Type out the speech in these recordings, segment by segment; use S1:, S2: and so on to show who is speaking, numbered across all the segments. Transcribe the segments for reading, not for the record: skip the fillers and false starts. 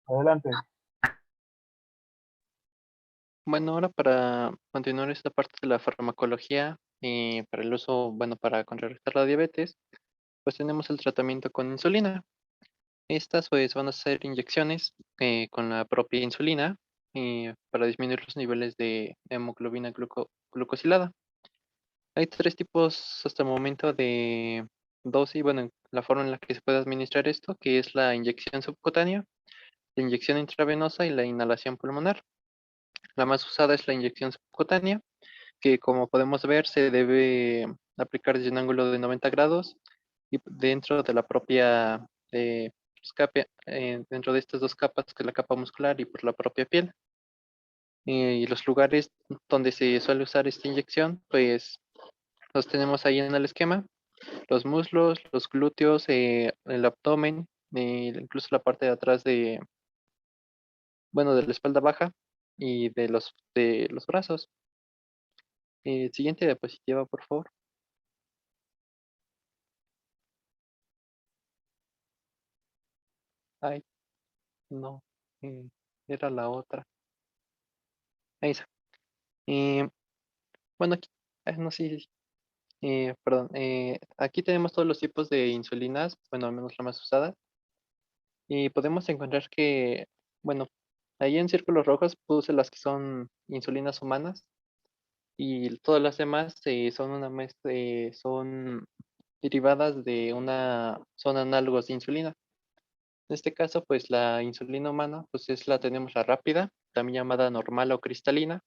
S1: Adelante.
S2: Bueno, ahora para continuar esta parte de la farmacología, para el uso, bueno, para contrarrestar la diabetes, pues tenemos el tratamiento con insulina. Estas pues van a ser inyecciones con la propia insulina para disminuir los niveles de hemoglobina glucosilada. Hay tres tipos hasta el momento de dosis, bueno, la forma en la que se puede administrar esto, que es la inyección subcutánea, la inyección intravenosa y la inhalación pulmonar. La más usada es la inyección subcutánea, que como podemos ver se debe aplicar desde un ángulo de 90 grados y dentro de la propia dentro de estas dos capas, que es la capa muscular y por la propia piel. Y los lugares donde se suele usar esta inyección, pues los tenemos ahí en el esquema: los muslos, los glúteos, el abdomen, incluso la parte de atrás bueno, de la espalda baja y de los brazos. Siguiente diapositiva, por favor. Ay, no, eh, era la otra. Ahí está. Eh, bueno, aquí, no sé, perdón. Aquí tenemos todos los tipos de insulinas, bueno, al menos la más usada. Y podemos encontrar que, bueno, ahí en círculos rojos puse las que son insulinas humanas y todas las demás son son derivadas son análogos de insulina. En este caso, pues la insulina humana, pues tenemos la rápida, también llamada normal o cristalina,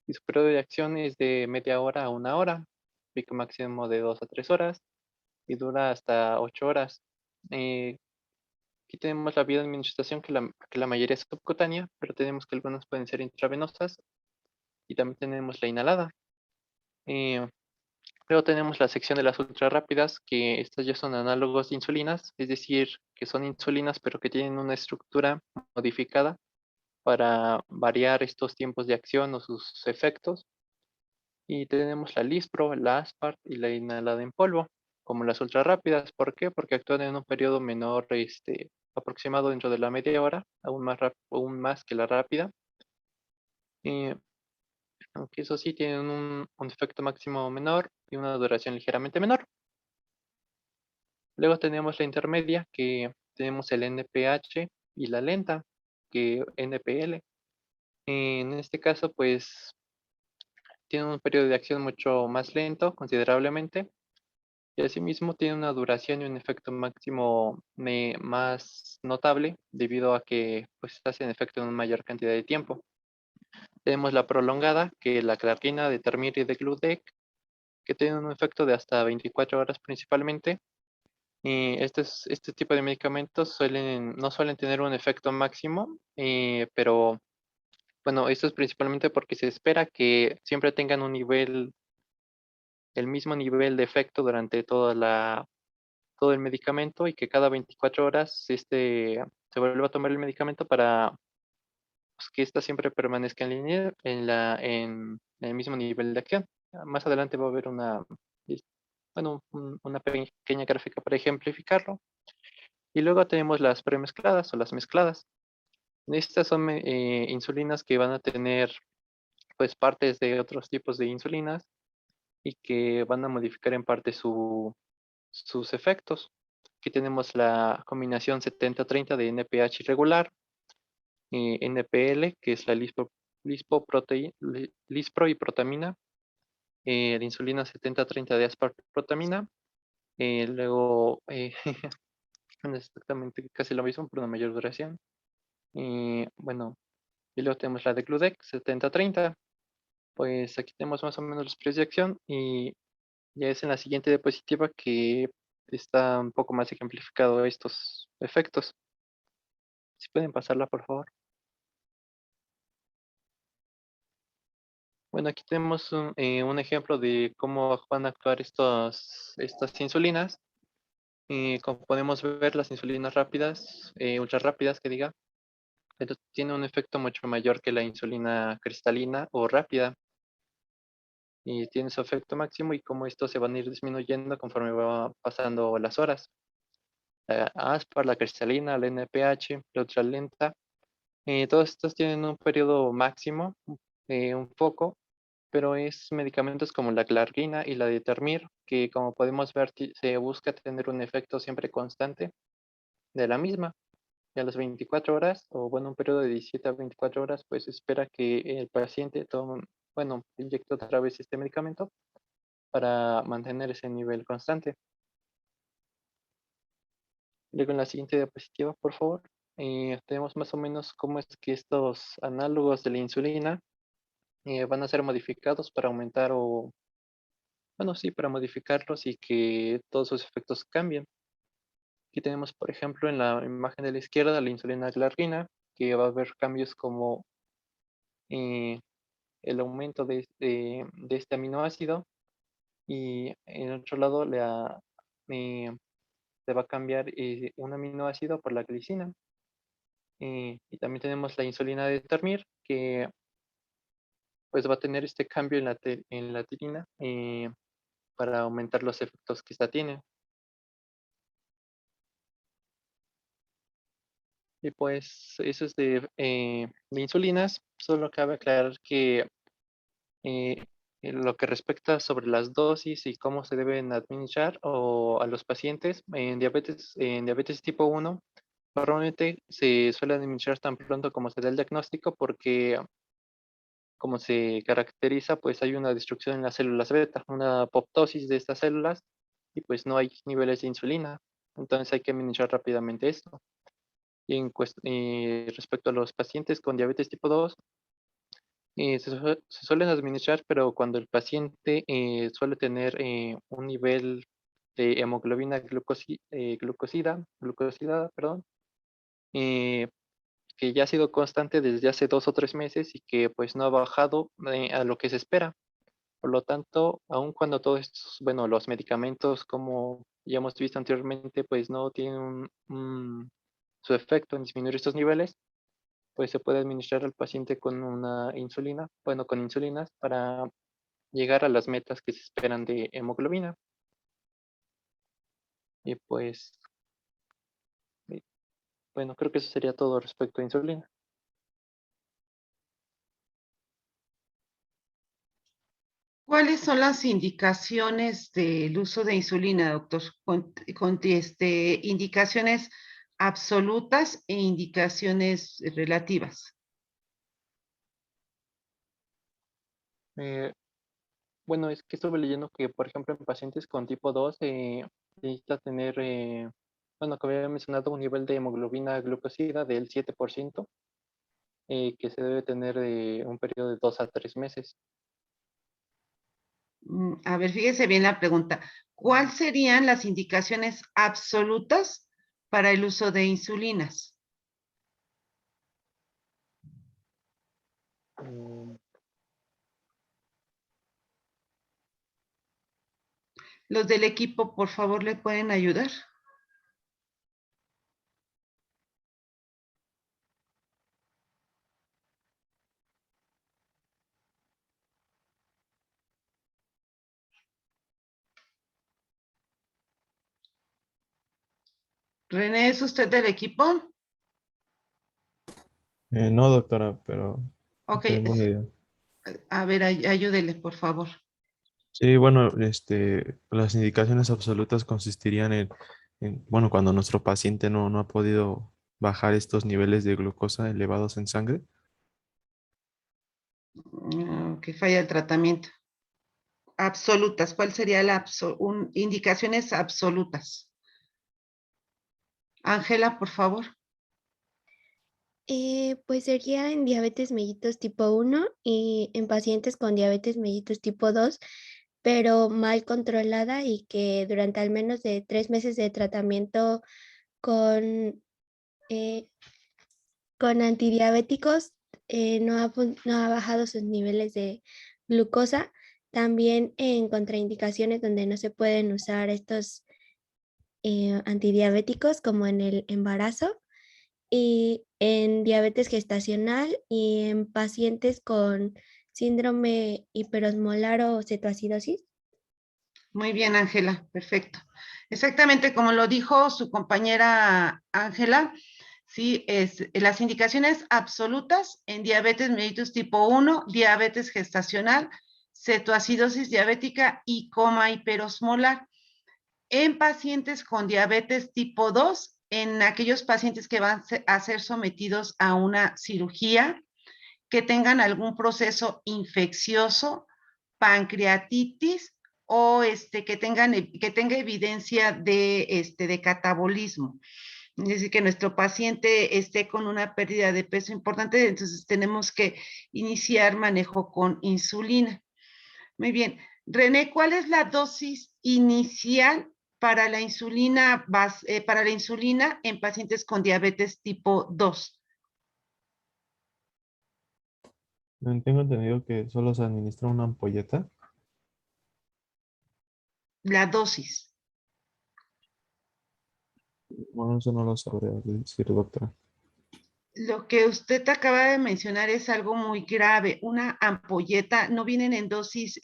S2: y su periodo de acción es de media hora a una hora, pico máximo de 2 a 3 horas, y dura hasta 8 horas. Eh, Aquí tenemos la vía de administración, que la mayoría es subcutánea, pero tenemos que algunas pueden ser intravenosas, y también tenemos la inhalada. Eh, Luego tenemos la sección de las ultra rápidas, que estas ya son análogos de insulinas, es decir, que son insulinas pero que tienen una estructura modificada para variar estos tiempos de acción o sus efectos. Y tenemos la Lispro, la Aspart y la inhalada en polvo, como las ultra rápidas. ¿Por qué? Porque actúan en un periodo menor, aproximado dentro de la media hora, aún más que la rápida. Eh, Aunque eso sí, tienen un efecto máximo menor y una duración ligeramente menor. Luego tenemos la intermedia, que tenemos el NPH, y la lenta, que NPL. En este caso, pues tiene un periodo de acción mucho más lento, considerablemente, y asimismo tiene una duración y un efecto máximo más notable, debido a que pues hacen efecto en una mayor cantidad de tiempo. Tenemos la prolongada, que es la clarquina de Termir y de Gludec, que tiene un efecto de hasta 24 horas principalmente. Y este tipo de medicamentos no suelen tener un efecto máximo, pero bueno, esto es principalmente porque se espera que siempre tengan el mismo nivel de efecto durante todo el medicamento, y que cada 24 horas se vuelva a tomar el medicamento para pues, que ésta siempre permanezca en línea en el mismo nivel de acción. Más adelante va a haber bueno, una pequeña gráfica para ejemplificarlo. Y luego tenemos las premezcladas o las mezcladas. Estas son insulinas que van a tener pues partes de otros tipos de insulinas y que van a modificar en parte sus efectos. Aquí tenemos la combinación 70-30 de NPH irregular y NPL, que es la lispro y protamina, la insulina 70-30 de asparprotamina, luego no es exactamente casi lo mismo, por una mayor duración. Y bueno, y luego tenemos la de Gludec 70-30. Pues aquí tenemos más o menos los precios de acción, y ya es en la siguiente diapositiva que está un poco más ejemplificado estos efectos. Si pueden pasarla, por favor. Bueno, aquí tenemos un ejemplo de cómo van a actuar estas insulinas. Como podemos ver, las insulinas rápidas, ultra rápidas que diga, pero tiene un efecto mucho mayor que la insulina cristalina o rápida, y tiene su efecto máximo, y cómo estos se van a ir disminuyendo conforme va pasando las horas. la aspar, la cristalina, la NPH, la ultralenta. Todos estos tienen un periodo máximo, un poco, pero es medicamentos como la clarguina y la determir, que como podemos ver se busca tener un efecto siempre constante de la misma. Y a las 24 horas, o bueno, un periodo de 17 a 24 horas, pues espera que el paciente tome, bueno, inyecte otra vez este medicamento para mantener ese nivel constante. Luego en la siguiente diapositiva, por favor, tenemos más o menos cómo es que estos análogos de la insulina van a ser modificados para aumentar o, bueno, sí, para modificarlos y que todos sus efectos cambien. Aquí tenemos, por ejemplo, en la imagen de la izquierda, la insulina glargina, que va a haber cambios como eh, el aumento de este aminoácido y en otro lado eh, se va a cambiar un aminoácido por la glicina. Y también tenemos la insulina de Termir, que pues va a tener este cambio en la tirina para aumentar los efectos que esta tiene. Y pues eso es de insulinas. Solo cabe aclarar que eh, en lo que respecta sobre las dosis y cómo se deben administrar o a los pacientes en diabetes tipo 1, normalmente se suele administrar tan pronto como se da el diagnóstico porque como se caracteriza, pues hay una destrucción en las células beta, una apoptosis de estas células y pues no hay niveles de insulina. Entonces hay que administrar rápidamente esto. Respecto a los pacientes con diabetes tipo 2, se suelen administrar, pero cuando el paciente suele tener un nivel de hemoglobina glucosidada, perdón, eh, que ya ha sido constante desde hace 2 o 3 meses y que pues no ha bajado a lo que se espera. Por lo tanto, aun cuando todos estos, bueno, los medicamentos, como ya hemos visto anteriormente, pues no tienen su efecto en disminuir estos niveles, pues se puede administrar al paciente con una insulina, bueno, con insulinas para llegar a las metas que se esperan de hemoglobina. Y pues, eh, bueno, creo que eso sería todo respecto a insulina.
S1: ¿Cuáles son las indicaciones del uso de insulina, doctor? Indicaciones absolutas e indicaciones relativas.
S2: Eh, bueno, es que estuve leyendo que, por ejemplo, en pacientes con tipo 2 necesita tener, bueno, como había mencionado, un nivel de hemoglobina glucosida del 7%, que se debe tener un periodo de 2 a 3 meses.
S1: A ver, fíjese bien la pregunta. ¿Cuáles serían las indicaciones absolutas para el uso de insulinas?
S2: Mm,
S1: Los del equipo, por favor, ¿le pueden ayudar? René, ¿es usted del equipo?
S3: No, doctora, pero
S1: Ok,
S3: tengo una idea.
S1: a ver, ayúdele, por favor.
S3: Sí, bueno, las indicaciones absolutas consistirían bueno, cuando nuestro paciente no ha podido bajar estos niveles de glucosa elevados en sangre.
S1: Que falla el tratamiento. Absolutas, ¿cuál sería indicaciones absolutas? Ángela, por favor.
S4: Pues sería en diabetes mellitus tipo 1 y en pacientes con diabetes mellitus tipo 2, pero mal controlada y que durante al menos de 3 meses de tratamiento con, eh, con antidiabéticos no ha bajado sus niveles de glucosa. También en contraindicaciones donde no se pueden usar estos antidiabéticos como en el embarazo y en diabetes gestacional y en pacientes con síndrome hiperosmolar o cetoacidosis.
S1: Muy bien, Ángela, perfecto. Exactamente como lo dijo su compañera Ángela, sí, las indicaciones absolutas en diabetes mellitus tipo 1, diabetes gestacional, cetoacidosis diabética y coma hiperosmolar. En pacientes con diabetes tipo 2, en aquellos pacientes que van a ser sometidos a una cirugía, que tengan algún proceso infeccioso, pancreatitis o que tenga evidencia de catabolismo. Es decir, que nuestro paciente esté con una pérdida de peso importante, entonces tenemos que iniciar manejo con insulina. Muy bien. René, ¿cuál es la dosis inicial para la insulina en pacientes con diabetes tipo 2?
S3: Tengo entendido que solo se administra una ampolleta.
S1: La dosis.
S3: Bueno, eso no lo sabría decir, doctora.
S1: Lo que usted acaba de mencionar es algo muy grave. Una ampolleta no vienen en dosis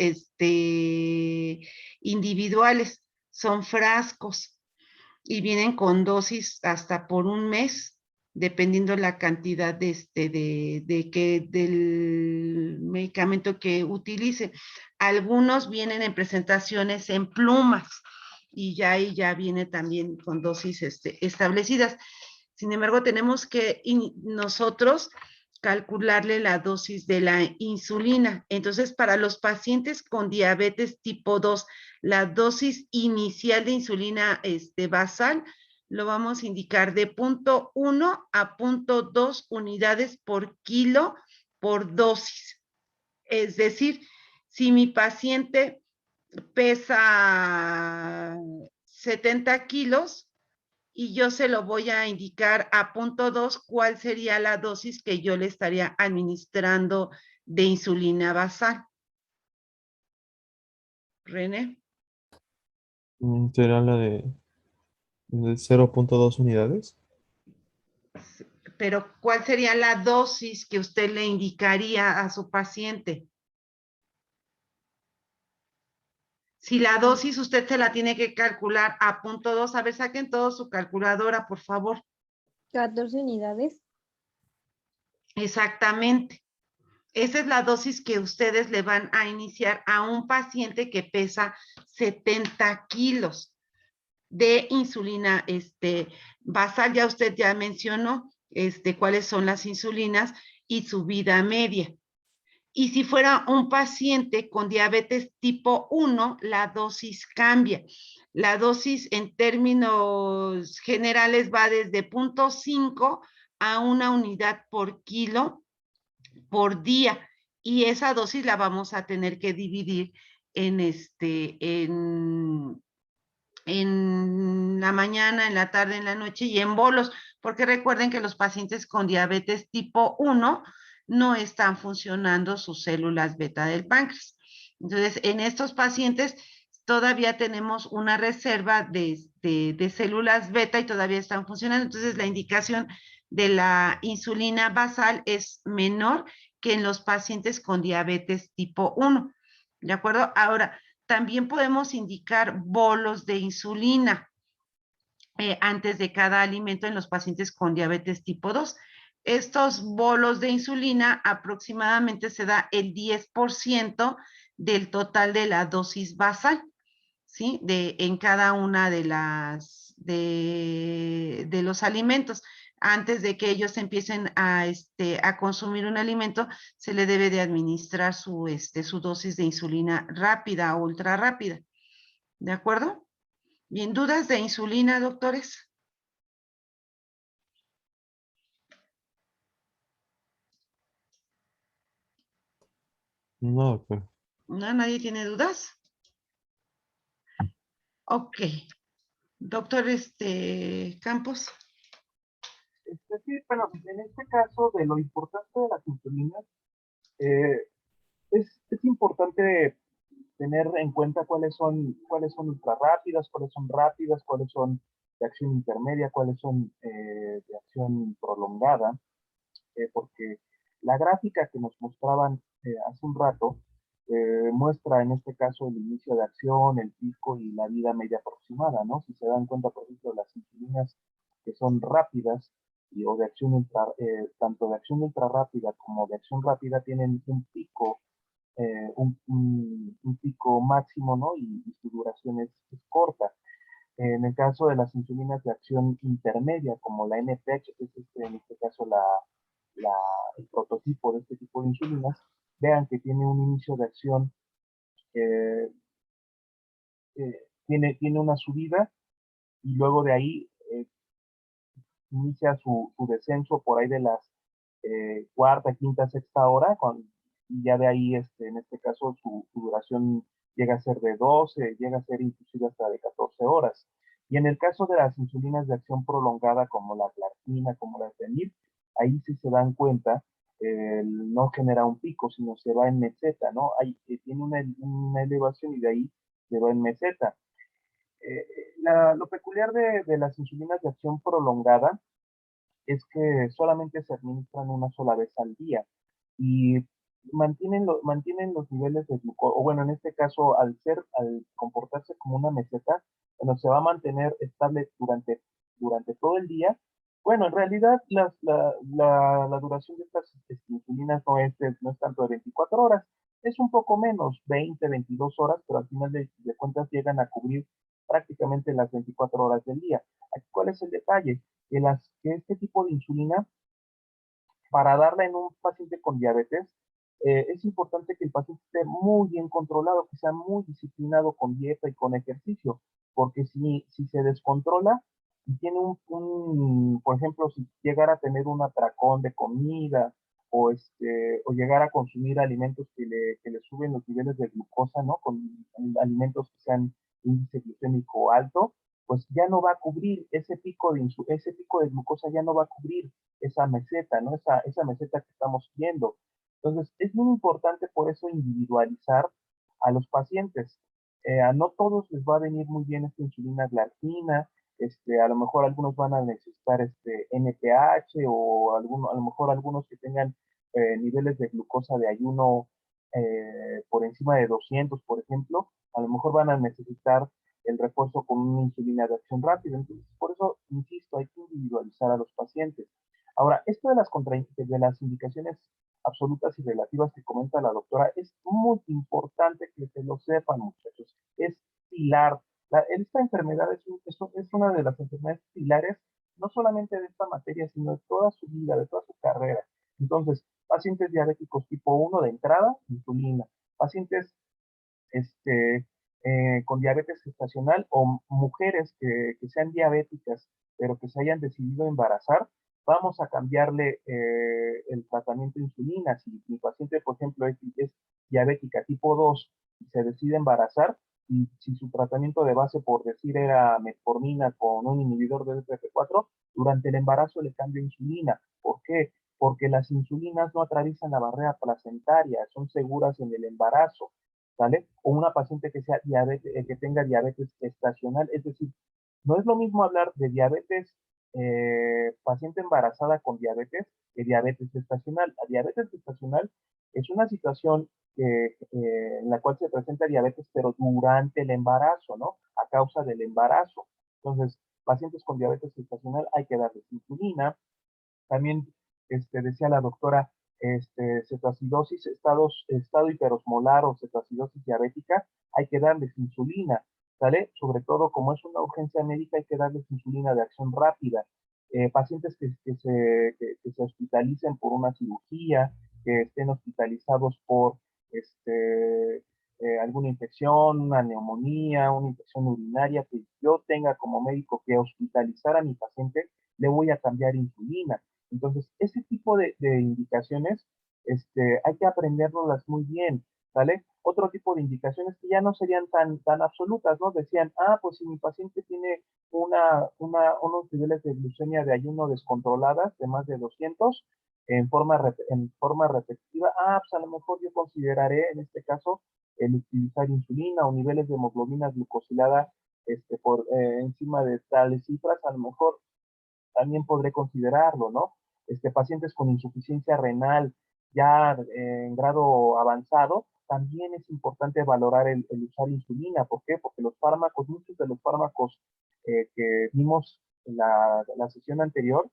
S1: individuales, son frascos y vienen con dosis hasta por un mes, dependiendo la cantidad del medicamento que utilice. Algunos vienen en presentaciones en plumas y ya ahí ya viene también con dosis establecidas. Sin embargo, tenemos que nosotros calcularle la dosis de la insulina. Entonces, para los pacientes con diabetes tipo 2, la dosis inicial de insulina basal lo vamos a indicar de 0.1 a 0.2 unidades por kilo por dosis. Es decir, si mi paciente pesa 70 kilos, y yo se lo voy a indicar a 0.2 cuál sería la dosis que yo le estaría administrando de insulina basal. René.
S3: ¿Será la de 0.2 unidades?
S1: Pero ¿cuál sería la dosis que usted le indicaría a su paciente? Si la dosis usted se la tiene que calcular a 0.2, a ver, saquen todo su calculadora, por favor.
S5: 14 unidades.
S1: Exactamente. Esa es la dosis que ustedes le van a iniciar a un paciente que pesa 70 kilos de insulina basal. Ya usted ya mencionó cuáles son las insulinas y su vida media. Y si fuera un paciente con diabetes tipo 1, la dosis cambia. La dosis en términos generales va desde 0.5 a 1 unidad por kilo por día. Y esa dosis la vamos a tener que dividir en la mañana, en la tarde, en la noche y en bolos, porque recuerden que los pacientes con diabetes tipo 1 no están funcionando sus células beta del páncreas. Entonces, en estos pacientes todavía tenemos una reserva de células beta y todavía están funcionando. Entonces, la indicación de la insulina basal es menor que en los pacientes con diabetes tipo 1. ¿De acuerdo? Ahora, también podemos indicar bolos de insulina antes de cada alimento en los pacientes con diabetes tipo 2. Estos bolos de insulina aproximadamente se da el 10% del total de la dosis basal, ¿sí? En cada una de los alimentos. Antes de que ellos empiecen a consumir un alimento, se le debe de administrar su dosis de insulina rápida o ultra rápida. ¿De acuerdo? Bien, ¿dudas de insulina, doctores?
S3: No, doctor.
S1: ¿No? ¿Nadie tiene dudas? Ok. Doctor Campos.
S6: Sí, bueno, en este caso de lo importante de las insulinas, eh, es importante tener en cuenta cuáles son ultra rápidas, cuáles son de acción intermedia, cuáles son de acción prolongada, porque la gráfica que nos mostraban hace un rato muestra en este caso el inicio de acción, el pico y la vida media aproximada, ¿no? Si se dan cuenta, por ejemplo, las insulinas que son rápidas o de acción tanto de acción ultra rápida como de acción rápida tienen un pico, un pico máximo, ¿no? Y su duración es corta. En el caso de las insulinas de acción intermedia, como la NPH, que es en este caso el prototipo de este tipo de insulinas, vean que tiene un inicio de acción, eh, tiene una subida y luego de ahí inicia su descenso por ahí de las cuarta, quinta, sexta hora, y ya de ahí, en este caso, su duración llega a ser de 12, llega a ser inclusive hasta de 14 horas. Y en el caso de las insulinas de acción prolongada, como la glargina, como la fenil, ahí sí se dan cuenta, no genera un pico, sino se va en meseta, ¿no? Ahí tiene una elevación y de ahí se va en meseta. Lo peculiar de las insulinas de acción prolongada es que solamente se administran una sola vez al día y mantienen los niveles de glucosa, o bueno, en este caso, al comportarse como una meseta, bueno, se va a mantener estable durante todo el día. Bueno, en realidad la duración de estas insulinas no es tanto de 24 horas, es un poco menos, 20, 22 horas, pero al final de cuentas llegan a cubrir prácticamente las 24 horas del día. Aquí, ¿cuál es el detalle? Que este tipo de insulina, para darla en un paciente con diabetes, es importante que el paciente esté muy bien controlado, que sea muy disciplinado con dieta y con ejercicio, porque si se descontrola y tiene por ejemplo, si llegara a tener un atracón de comida o llegar a consumir alimentos que le suben los niveles de glucosa, ¿no? Con alimentos que sean índice glucémico alto, pues ya no va a cubrir ese pico de glucosa, ya no va a cubrir esa meseta, ¿no? Esa meseta que estamos viendo. Entonces, es muy importante por eso individualizar a los pacientes. A no todos les va a venir muy bien esta insulina glargina, a lo mejor algunos van a necesitar NPH o a lo mejor algunos que tengan niveles de glucosa de ayuno por encima de 200, por ejemplo, a lo mejor van a necesitar el refuerzo con una insulina de acción rápida. Entonces, por eso, insisto, hay que individualizar a los pacientes. Ahora, esto de las indicaciones absolutas y relativas que comenta la doctora, es muy importante que se lo sepan, muchachos. Es pilar. Esta enfermedad es una de las enfermedades pilares, no solamente de esta materia, sino de toda su vida, de toda su carrera. Entonces, pacientes diabéticos tipo 1 de entrada, insulina. Pacientes con diabetes gestacional o mujeres que sean diabéticas, pero que se hayan decidido embarazar, vamos a cambiarle el tratamiento de insulina. Si mi paciente, por ejemplo, es diabética tipo 2 y se decide embarazar, y si su tratamiento de base, por decir, era metformina con un inhibidor de DPP4, durante el embarazo le cambio insulina. ¿Por qué? Porque las insulinas no atraviesan la barrera placentaria, son seguras en el embarazo. ¿Vale? O una paciente que tenga diabetes estacional, es decir, no es lo mismo hablar de diabetes, paciente embarazada con diabetes, que diabetes estacional. La diabetes estacional es una situación en la cual se presenta diabetes, pero durante el embarazo, ¿no? A causa del embarazo. Entonces, pacientes con diabetes estacional hay que darles insulina. También decía la doctora, cetoacidosis, estado hiperosmolar o cetoacidosis diabética, hay que darles insulina, ¿sale? Sobre todo, como es una urgencia médica, hay que darles insulina de acción rápida. Pacientes que se hospitalicen por una cirugía, que estén hospitalizados por alguna infección, una neumonía, una infección urinaria, que yo tenga como médico que hospitalizar a mi paciente, le voy a cambiar insulina. Entonces, ese tipo de indicaciones hay que aprenderlas muy bien, ¿vale? Otro tipo de indicaciones que ya no serían tan absolutas, ¿no? Decían, pues si mi paciente tiene unos niveles de glucemia de ayuno descontroladas de más de 200 en forma repetitiva, pues a lo mejor yo consideraré en este caso el utilizar insulina o niveles de hemoglobina glucosilada por encima de tales cifras, a lo mejor también podré considerarlo, ¿no? Pacientes con insuficiencia renal, ya en grado avanzado, también es importante valorar el usar insulina. ¿Por qué? Porque los fármacos, muchos de los fármacos que vimos en la sesión anterior,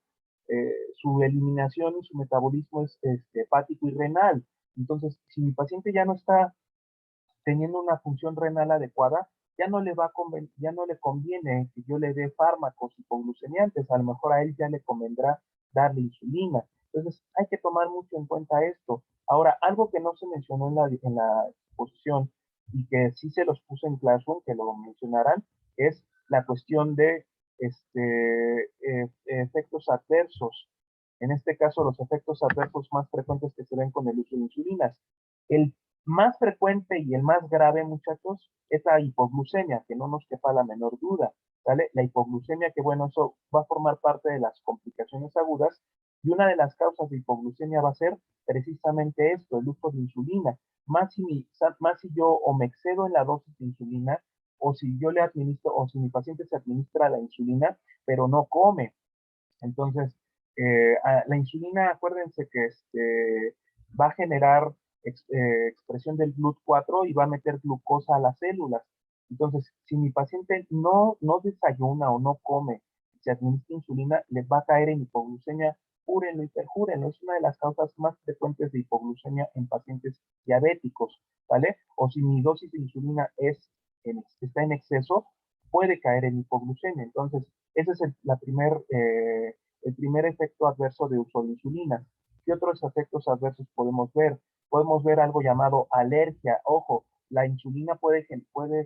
S6: su eliminación y su metabolismo es hepático y renal. Entonces, si mi paciente ya no está teniendo una función renal adecuada, ya no le conviene que yo le dé fármacos hipoglucemiantes, a lo mejor a él ya le convendrá darle insulina. Entonces, hay que tomar mucho en cuenta esto. Ahora, algo que no se mencionó en la exposición y que sí se los puse en Classroom, que lo mencionarán, es la cuestión de efectos adversos. En este caso, los efectos adversos más frecuentes que se ven con el uso de insulinas. El más frecuente y el más grave, muchachos, es la hipoglucemia, que no nos quepa la menor duda, ¿vale? La hipoglucemia, que bueno, eso va a formar parte de las complicaciones agudas, y una de las causas de hipoglucemia va a ser precisamente esto, el uso de insulina. Más si yo o me excedo en la dosis de insulina, o si yo le administro, o si mi paciente se administra la insulina, pero no come. Entonces, la insulina, acuérdense que va a generar expresión del GLUT4 y va a meter glucosa a las células. Entonces, si mi paciente no desayuna o no come, se administra insulina, les va a caer en hipoglucemia, júrenlo y perjúrenlo. Es una de las causas más frecuentes de hipoglucemia en pacientes diabéticos, ¿vale? O si mi dosis de insulina está en exceso, puede caer en hipoglucemia. Entonces, ese es el primer efecto adverso de uso de insulina. ¿Qué otros efectos adversos podemos ver? Podemos ver algo llamado alergia. Ojo, la insulina puede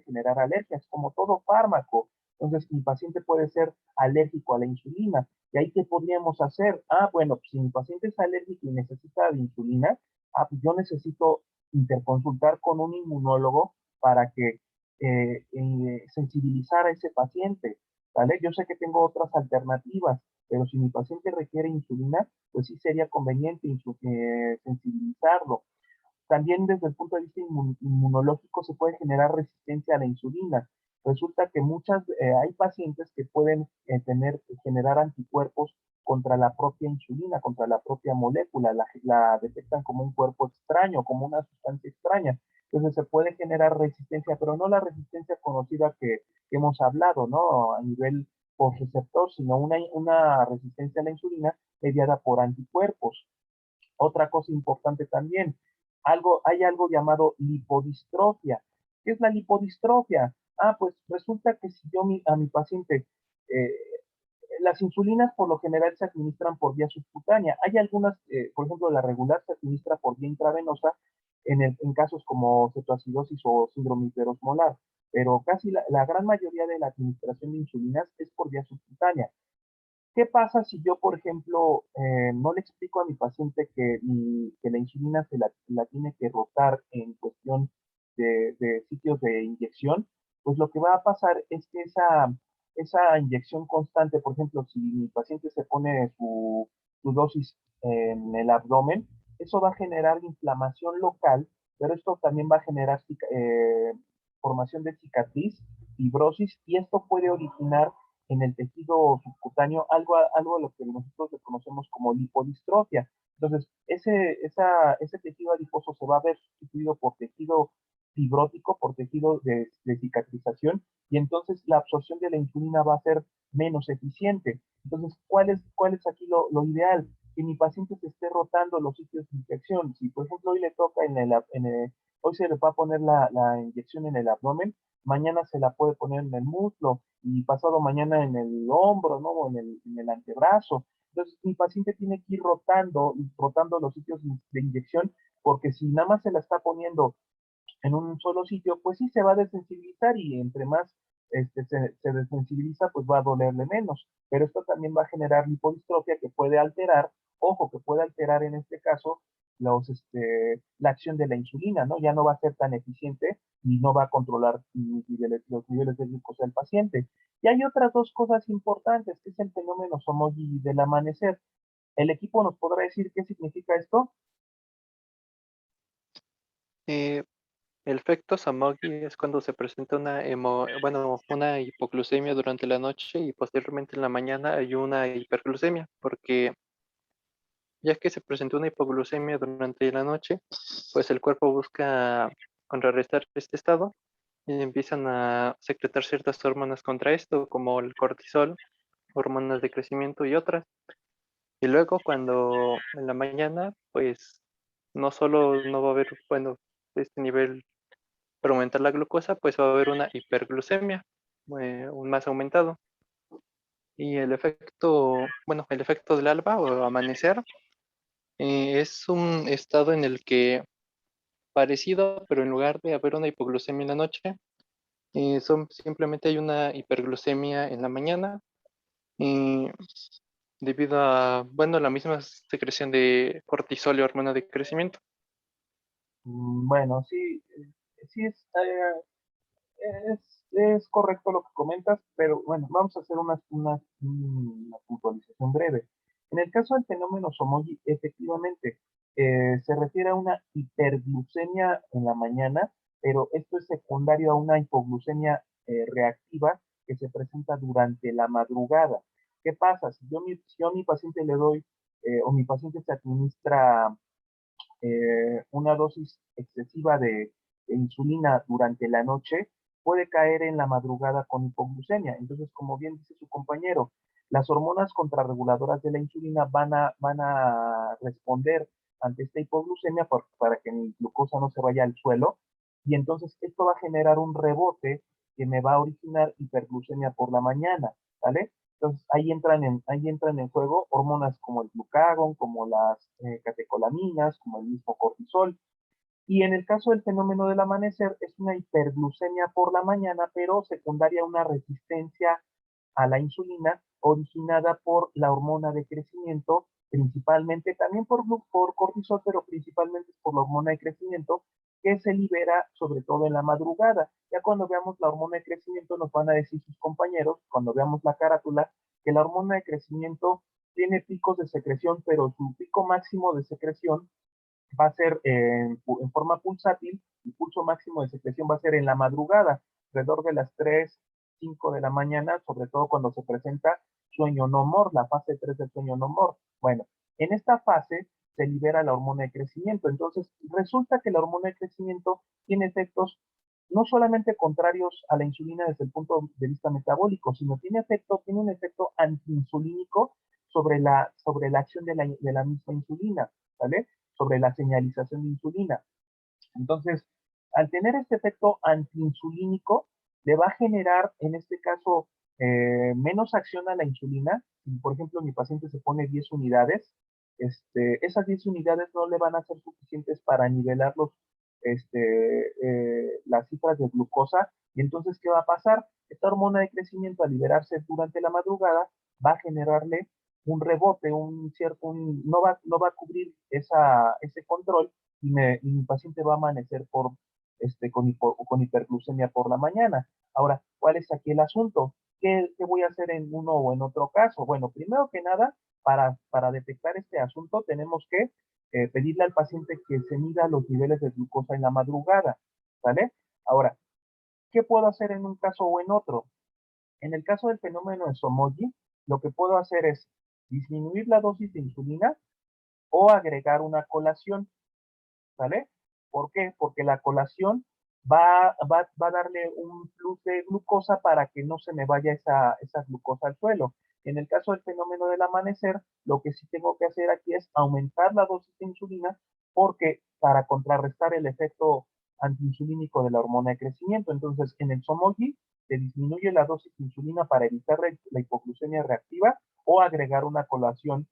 S6: generar alergias, como todo fármaco. Entonces, mi paciente puede ser alérgico a la insulina. ¿Y ahí qué podríamos hacer? Bueno, pues si mi paciente es alérgico y necesita de insulina, pues yo necesito interconsultar con un inmunólogo para que sensibilizar a ese paciente, ¿vale? Yo sé que tengo otras alternativas, pero si mi paciente requiere insulina, pues sí sería conveniente sensibilizarlo. También desde el punto de vista inmunológico se puede generar resistencia a la insulina. Resulta que hay pacientes que pueden generar anticuerpos contra la propia insulina, contra la propia molécula, la detectan como un cuerpo extraño, como una sustancia extraña. Entonces se puede generar resistencia, pero no la resistencia conocida que hemos hablado, ¿no? A nivel postreceptor, sino una resistencia a la insulina mediada por anticuerpos. Otra cosa importante también, hay algo llamado lipodistrofia. ¿Qué es la lipodistrofia? Pues resulta que si yo a mi paciente, eh, las insulinas por lo general se administran por vía subcutánea. Hay algunas, por ejemplo, la regular se administra por vía intravenosa en casos como cetoacidosis o síndrome hiperosmolar, pero casi la gran mayoría de la administración de insulinas es por vía subcutánea. ¿Qué pasa si yo, por ejemplo, no le explico a mi paciente que la insulina la tiene que rotar en cuestión de sitios de inyección? Pues lo que va a pasar es que esa inyección constante, por ejemplo, si mi paciente se pone su dosis en el abdomen, eso va a generar inflamación local, pero esto también va a generar formación de cicatriz, fibrosis, y esto puede originar en el tejido subcutáneo algo a lo que nosotros conocemos como lipodistrofia. Entonces, ese tejido adiposo se va a ver sustituido por tejido fibrótico, por tejido de cicatrización, y entonces la absorción de la insulina va a ser menos eficiente. Entonces, ¿cuál es aquí lo ideal? Que mi paciente se esté rotando los sitios de inyección. Si, por ejemplo, hoy le toca hoy se le va a poner la inyección en el abdomen, mañana se la puede poner en el muslo y pasado mañana en el hombro, ¿no? O en el antebrazo. Entonces, mi paciente tiene que ir rotando los sitios de inyección, porque si nada más se la está poniendo en un solo sitio, pues sí se va a desensibilizar, y entre más se desensibiliza, pues va a dolerle menos. Pero esto también va a generar lipodistrofia que puede alterar, ojo, que puede alterar en este caso la acción de la insulina, ¿no? Ya no va a ser tan eficiente y no va a controlar los niveles de glucosa del paciente. Y hay otras dos cosas importantes, que es el fenómeno Somogyi del amanecer. ¿El equipo nos podrá decir qué significa esto?
S2: Eh, el efecto Somogyi es cuando se presenta una hipoglucemia durante la noche y posteriormente en la mañana hay una hiperglucemia, porque ya que se presentó una hipoglucemia durante la noche, pues el cuerpo busca contrarrestar este estado y empiezan a secretar ciertas hormonas contra esto, como el cortisol, hormonas de crecimiento y otras. Y luego cuando en la mañana, pues no solo no va a haber, bueno, este nivel para aumentar la glucosa, pues va a haber una hiperglucemia, un más aumentado. Y el efecto, bueno, el efecto del alba o amanecer es un estado en el que parecido, pero en lugar de haber una hipoglucemia en la noche, simplemente hay una hiperglucemia en la mañana, eh, debido a, bueno, la misma secreción de cortisol y hormona de crecimiento.
S6: Bueno, sí, sí es correcto lo que comentas, pero bueno, vamos a hacer una puntualización breve. En el caso del fenómeno Somogy, efectivamente, se refiere a una hiperglucemia en la mañana, pero esto es secundario a una hipoglucemia reactiva que se presenta durante la madrugada. ¿Qué pasa? Si yo a mi paciente le doy, o mi paciente se administra una dosis excesiva de insulina durante la noche, puede caer en la madrugada con hipoglucemia. Entonces, como bien dice su compañero, las hormonas contrarreguladoras de la insulina van a responder ante esta hipoglucemia para que mi glucosa no se vaya al suelo. Y entonces esto va a generar un rebote que me va a originar hiperglucemia por la mañana, ¿vale? Entonces ahí entran en juego hormonas como el glucagón, como las catecolaminas, como el mismo cortisol. Y en el caso del fenómeno del amanecer es una hiperglucemia por la mañana, pero secundaria a una resistencia a la insulina originada por la hormona de crecimiento, principalmente también por cortisol, pero principalmente por la hormona de crecimiento que se libera sobre todo en la madrugada. Ya cuando veamos la hormona de crecimiento nos van a decir sus compañeros, cuando veamos la carátula, que la hormona de crecimiento tiene picos de secreción, pero su pico máximo de secreción va a ser en forma pulsátil, el pulso máximo de secreción va a ser en la madrugada, alrededor de las 3, 5 de la mañana, sobre todo cuando se presenta sueño no more, la fase 3 del sueño no more. Bueno, en esta fase se libera la hormona de crecimiento, entonces resulta que la hormona de crecimiento tiene efectos no solamente contrarios a la insulina desde el punto de vista metabólico, sino tiene un efecto antiinsulínico sobre la acción de la misma insulina, ¿vale? Sobre la señalización de insulina. Entonces, al tener este efecto antiinsulínico, le va a generar, en este caso, menos acción a la insulina. Si, por ejemplo, mi paciente se pone 10 unidades, esas 10 unidades no le van a ser suficientes para nivelar las cifras de glucosa. Y entonces, ¿qué va a pasar? Esta hormona de crecimiento, al liberarse durante la madrugada, va a generarle un rebote, no va a cubrir ese control y mi paciente va a amanecer con hiperglucemia por la mañana. Ahora, ¿cuál es aquí el asunto? ¿Qué voy a hacer en uno o en otro caso? Bueno, primero que nada, para detectar este asunto, tenemos que pedirle al paciente que se mida los niveles de glucosa en la madrugada, ¿vale? Ahora, ¿qué puedo hacer en un caso o en otro? En el caso del fenómeno de Somogy, lo que puedo hacer es disminuir la dosis de insulina o agregar una colación, ¿vale? ¿Por qué? Porque la colación va a darle un plus de glucosa para que no se me vaya esa glucosa al suelo. En el caso del fenómeno del amanecer, lo que sí tengo que hacer aquí es aumentar la dosis de insulina porque para contrarrestar el efecto antiinsulínico de la hormona de crecimiento. Entonces, en el Somogy se disminuye la dosis de insulina para evitar la hipoglucemia reactiva o agregar una colación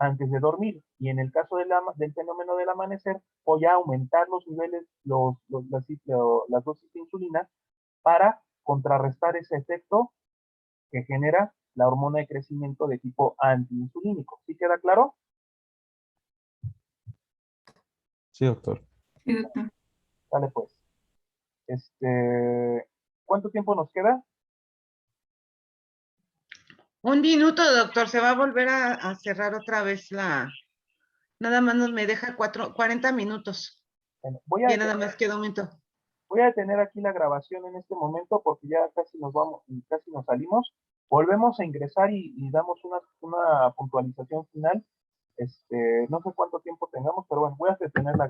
S6: antes de dormir. Y en el caso del fenómeno del amanecer, voy a aumentar los niveles, las dosis de insulina para contrarrestar ese efecto que genera la hormona de crecimiento de tipo antiinsulínico. ¿Sí queda claro?
S3: Sí, doctor.
S7: Sí, doctor.
S6: Vale, pues. ¿Cuánto tiempo nos queda?
S1: 1 minuto, doctor. Se va a volver a cerrar otra vez Nada más me deja 40 minutos.
S6: Bueno,
S1: Ya nada más queda un minuto.
S6: voy a detener aquí la grabación en este momento porque ya casi nos vamos, casi nos salimos. Volvemos a ingresar y damos una puntualización final No sé cuánto tiempo tengamos, pero bueno, voy a detener la